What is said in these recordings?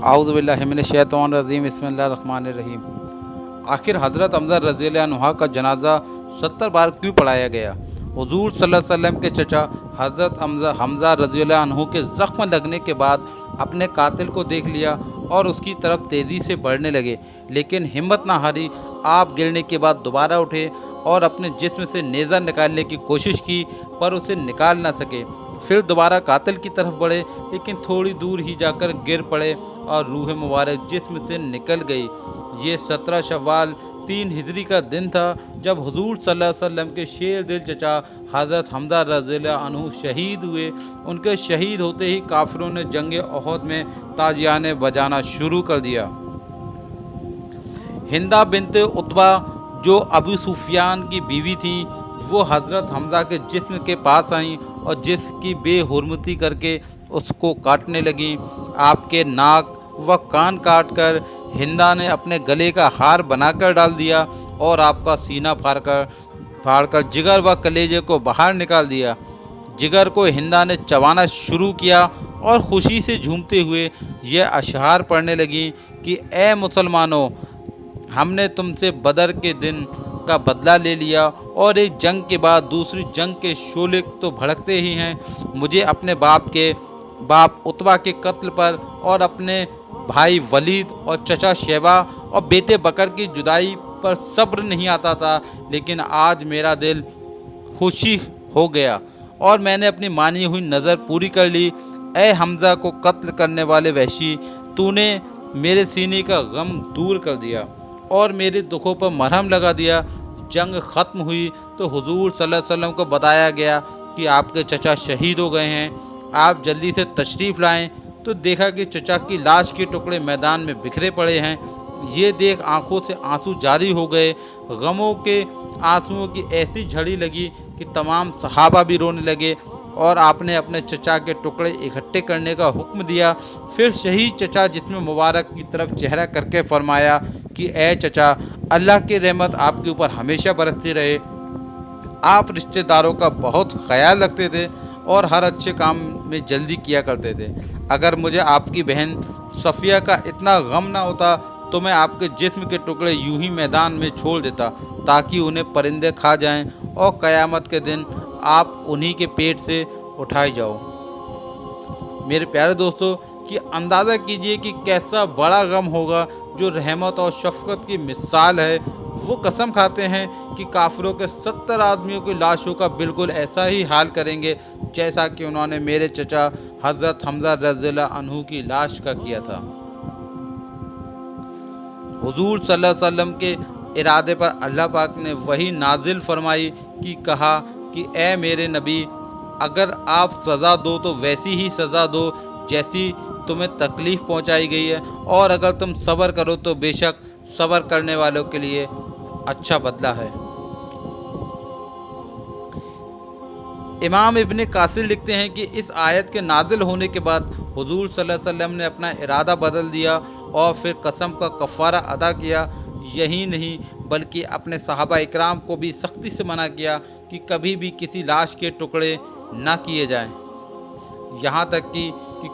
आऊज़ु बिल्लाहि मिनश शैतानिर रजीम बिस्मिल्लाहिर रहमानिर रहीम। आखिर हज़रत हमज़ा रज़ियल्लाहु अन्हु का जनाजा 70 बार क्यों पढ़ाया गया? हुज़ूर सल्लल्लाहु अलैहि वसल्लम के चचा हज़रत हमज़ा रज़ियल्लाहु अन्हु के ज़ख्म लगने के बाद अपने कातिल को देख लिया और उसकी तरफ तेज़ी से बढ़ने लगे, लेकिन हिम्मत ना हारी। आप गिरने के बाद दोबारा उठे और अपने जिस्म से नेज़ा निकालने की कोशिश की, पर उसे निकाल ना सके। फिर दोबारा कातिल की तरफ बढ़े, लेकिन थोड़ी दूर ही जाकर गिर पड़े और रूह मुबारक जिस्म से निकल गई। ये 17 शव्वाल 3 हिजरी का दिन था जब हुजूर सल्लल्लाहु अलैहि वसल्लम के शेर दिल चचा हज़रत हमज़ा रज़ियल्लाहु अन्हु शहीद हुए। उनके शहीद होते ही काफिरों ने जंग ओहद में ताजियाने बजाना शुरू कर दिया। हिंदा बिनते उतबा जो अबू सुफियान की बीवी थी, वो हज़रत हमज़ा के जिस्म के पास आईं और जिसकी बेहुरमती करके उसको काटने लगीं। आपके नाक व कान काट कर हिंदा ने अपने गले का हार बनाकर डाल दिया और आपका सीना फाड़कर जिगर व कलेजे को बाहर निकाल दिया। जिगर को हिंदा ने चबाना शुरू किया और खुशी से झूमते हुए यह अशआर पढ़ने लगी कि ए मुसलमानों, हमने तुमसे बदर के दिन का बदला ले लिया और एक जंग के बाद दूसरी जंग के शोले तो भड़कते ही हैं। मुझे अपने बाप उतबा के कत्ल पर और अपने भाई वलीद और चचा शैबा और बेटे बकर की जुदाई पर सब्र नहीं आता था, लेकिन आज मेरा दिल खुशी हो गया और मैंने अपनी मानी हुई नज़र पूरी कर ली। ए हमज़ा को कत्ल करने वाले वहशी, तूने मेरे सीने का गम दूर कर दिया और मेरे दुखों पर मरहम लगा दिया। जंग ख़त्म हुई तो हुजूर सल्लल्लाहु अलैहि वसल्लम को बताया गया कि आपके चचा शहीद हो गए हैं। आप जल्दी से तशरीफ़ लाएं तो देखा कि चचा की लाश के टुकड़े मैदान में बिखरे पड़े हैं। ये देख आंखों से आंसू जारी हो गए। गमों के आंसुओं की ऐसी झड़ी लगी कि तमाम सहाबा भी रोने लगे और आपने अपने चचा के टुकड़े इकट्ठे करने का हुक्म दिया। फिर शहीद चचा जिस्म मुबारक की तरफ चेहरा करके फरमाया कि ए चचा, अल्लाह की रहमत आपके ऊपर हमेशा बरसती रहे। आप रिश्तेदारों का बहुत ख्याल रखते थे और हर अच्छे काम में जल्दी किया करते थे। अगर मुझे आपकी बहन सफ़िया का इतना गम ना होता तो मैं आपके जिस्म के टुकड़े यूं ही मैदान में छोड़ देता ताकि उन्हें परिंदे खा जाएं और क़यामत के दिन आप उन्हीं के पेट से उठाए जाओ। मेरे प्यारे दोस्तों, कि अंदाज़ा कीजिए कि कैसा बड़ा गम होगा जो रहमत और शफ़क़त की मिसाल है। वो कसम खाते हैं कि काफिरों के 70 आदमियों की लाशों का बिल्कुल ऐसा ही हाल करेंगे जैसा कि उन्होंने मेरे चचा हज़रत हमज़ा रज़ियल्लाहु अन्हु की लाश का किया था। हुजूर सल्लल्लाहु अलैहि वसल्लम के इरादे पर अल्लाह पाक ने वही नाजिल फरमाई कि कहा कि ए मेरे नबी, अगर आप सज़ा दो तो वैसी ही सज़ा दो जैसी तुम्हें तकलीफ़ पहुंचाई गई है, और अगर तुम सब्र करो तो बेशक सब्र करने वालों के लिए अच्छा बदला है। इमाम इब्न कासिर लिखते हैं कि इस आयत के नाजिल होने के बाद हुजूर सल्लल्लाहु अलैहि वसल्लम ने अपना इरादा बदल दिया और फिर कसम का कफ़ारा अदा किया। यही नहीं बल्कि अपने सहाबा इकराम को भी सख्ती से मना किया कि कभी भी किसी लाश के टुकड़े ना किए जाएं। यहाँ तक कि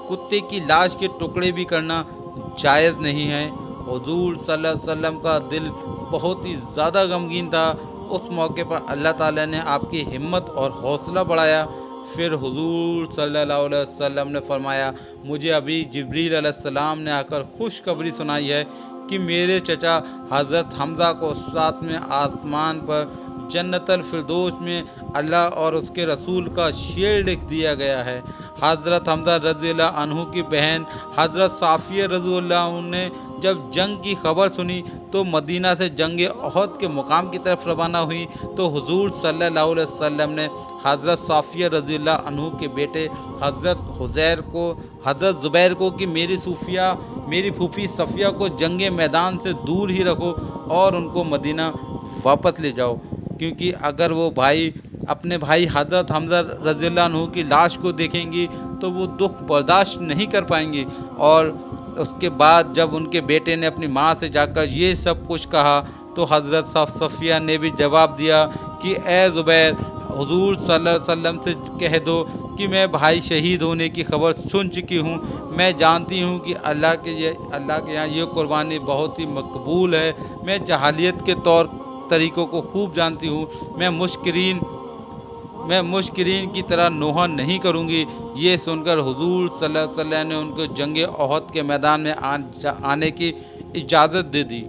कुत्ते की लाश के टुकड़े भी करना जायज़ नहीं है। हुजूर सल्लल्लाहु अलैहि वसल्लम का दिल बहुत ही ज़्यादा गमगीन था। उस मौके पर अल्लाह ताला ने आपकी हिम्मत और हौसला बढ़ाया। फिर हुजूर सल्लल्लाहु अलैहि वसल्लम ने फरमाया, मुझे अभी जिब्रील अलैहिस्सलाम ने आकर खुशखबरी सुनाई है कि मेरे चचा हज़रत हमज़ा को साथ में आसमान पर जन्नतल फिरदौस में अल्लाह और उसके रसूल का शेर लिख दिया गया है। हज़रत हमज़ा रज़ियल्लाहु अन्हु की बहन हज़रत साफ़िया रज़ियल्लाहु अन्हा ने जब जंग की खबर सुनी तो मदीना से जंग ओहद के मुकाम की तरफ रवाना हुई। तो हुजूर सल्लल्लाहु अलैहि वसल्लम ने हज़रत साफ़िया रज़ियल्लाहु अन्हु के बेटे हज़रत ज़ुबैर को कि मेरी फूफी सफ़िया को जंग मैदान से दूर ही रखो और उनको मदीना वापस ले जाओ, क्योंकि अगर वो अपने भाई हज़रत हमज़ा रज़ियल्लाहु अन्हु की लाश को देखेंगी तो वो दुख बर्दाश्त नहीं कर पाएंगी। और उसके बाद जब उनके बेटे ने अपनी माँ से जाकर ये सब कुछ कहा तो हज़रत सफ़िया ने भी जवाब दिया कि ए ज़ुबैर, हुजूर सल्लल्लाहु अलैहि वसल्लम से कह दो کہ میں بھائی شہید ہونے کی خبر سن چکی ہوں۔ میں جانتی ہوں کہ اللہ کے یہاں یہ قربانی بہت ہی مقبول ہے۔ میں جاہلیت کے طور طریقوں کو خوب جانتی ہوں۔ میں مشکرین کی طرح نوحہ نہیں کروں گی۔ یہ سن کر حضور صلی اللہ علیہ وسلم نے ان کو جنگ احد کے میدان میں آنے کی اجازت دے دی۔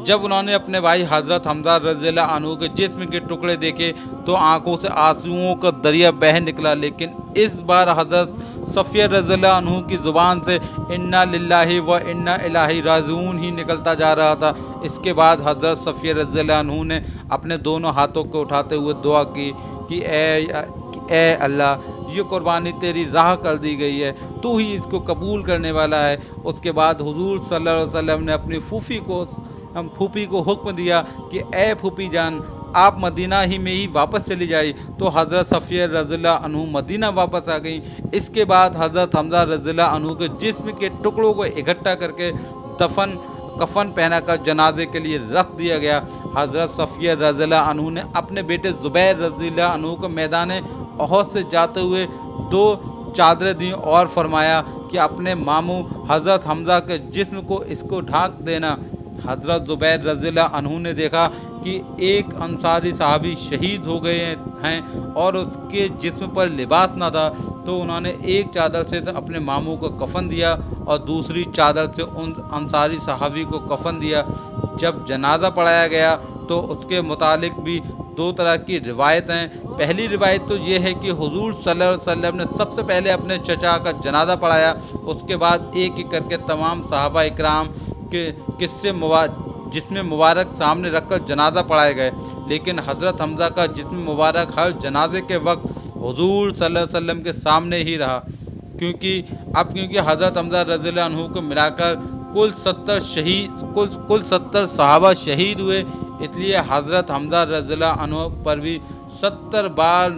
جب انہوں نے اپنے بھائی حضرت حمزہ رضی اللہ عنہ کے جسم کے ٹکڑے دیکھے تو آنکھوں سے آنسوؤں کا دریا بہہ نکلا، لیکن اس بار حضرت صفیہ رضی اللہ عنہ کی زبان سے انا للہ و انا الیہ راجعون ہی نکلتا جا رہا تھا۔ اس کے بعد حضرت صفیہ رضی اللہ عنہ نے اپنے دونوں ہاتھوں کو اٹھاتے ہوئے دعا کی کہ اے اللہ، یہ قربانی تیری راہ کر دی گئی ہے، تو ہی اس کو قبول کرنے والا ہے۔ اس کے بعد حضور صلی اللہ علیہ وسلم نے اپنی پھوپھی کو حکم دیا کہ اے پھوپھی جان، آپ مدینہ ہی میں ہی واپس چلی جائیں۔ تو حضرت صفیہ رضی اللہ عنہ مدینہ واپس آ گئیں۔ اس کے بعد حضرت حمزہ رضی اللہ عنہ کے جسم کے ٹکڑوں کو اکٹھا کر کے کفن پہنا کر جنازے کے لیے رکھ دیا گیا۔ حضرت صفیہ رضی اللہ عنہ نے اپنے بیٹے زبیر رضی اللہ عنہ کو میدان احد سے جاتے ہوئے 2 چادریں دیں اور فرمایا کہ اپنے ماموں حضرت حمزہ کے جسم کو اس کو ڈھانک دینا۔ حضرت زبیر رضی اللہ عنہ نے دیکھا کہ ایک انصاری صحابی شہید ہو گئے ہیں اور اس کے جسم پر لباس نہ تھا، تو انہوں نے ایک چادر سے اپنے ماموں کو کفن دیا اور دوسری چادر سے ان انصاری صحابی کو کفن دیا۔ جب جنازہ پڑھایا گیا تو اس کے متعلق بھی 2 طرح کی روایت ہیں۔ پہلی روایت تو یہ ہے کہ حضور صلی اللہ علیہ وسلم نے سب سے پہلے اپنے چچا کا جنازہ پڑھایا، اس کے بعد ایک ایک کر کے تمام صحابہ اکرام کے جسم مبارک سامنے رکھ کر جنازہ پڑھائے گئے، لیکن حضرت حمزہ کا جسم مبارک ہر جنازے کے وقت حضور صلی اللہ علیہ وسلم کے سامنے ہی رہا، کیونکہ حضرت حمزہ رضی اللہ عنہ کو ملا کر کل 70 صحابہ شہید ہوئے، اس لیے حضرت حمزہ رضی اللہ عنہ پر بھی 70 بار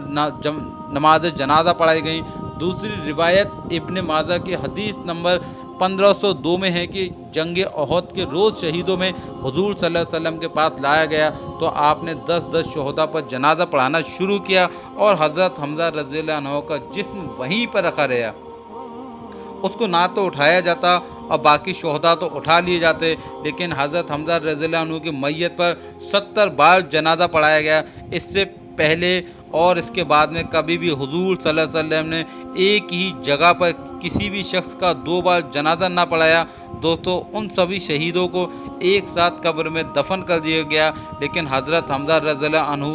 نماز جنازہ پڑھائی گئیں۔ دوسری روایت ابن ماجہ کی حدیث نمبر 1502 میں ہے کہ جنگ احد کے روز شہیدوں میں حضور صلی اللہ علیہ وسلم کے پاس لایا گیا تو آپ نے 10 شہداء پر جنازہ پڑھانا شروع کیا اور حضرت حمزہ رضی اللہ عنہ کا جسم وہیں پر رکھا رہا۔ اس کو نہ تو اٹھایا جاتا اور باقی شہداء تو اٹھا لیے جاتے، لیکن حضرت حمزہ رضی اللہ عنہ کی میت پر 70 بار جنازہ پڑھایا گیا۔ اس سے پہلے اور اس کے بعد میں کبھی بھی حضور صلی اللہ علیہ وسلم نے ایک ہی جگہ پر کسی بھی شخص کا 2 بار جنازہ نہ پڑھایا۔ دوستو، ان سبھی شہیدوں کو ایک ساتھ قبر میں دفن کر دیا گیا، لیکن حضرت حمزہ رضی اللہ عنہ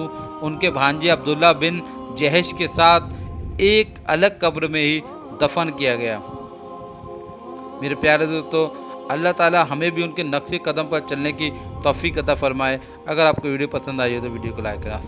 ان کے بھانجے عبداللہ بن جہش کے ساتھ ایک الگ قبر میں ہی دفن کیا گیا۔ میرے پیارے دوستو، اللہ تعالیٰ ہمیں بھی ان کے نقش قدم پر چلنے کی توفیق عطا فرمائے۔ اگر آپ کو ویڈیو پسند آئی ہو تو ویڈیو کو لائک کریں۔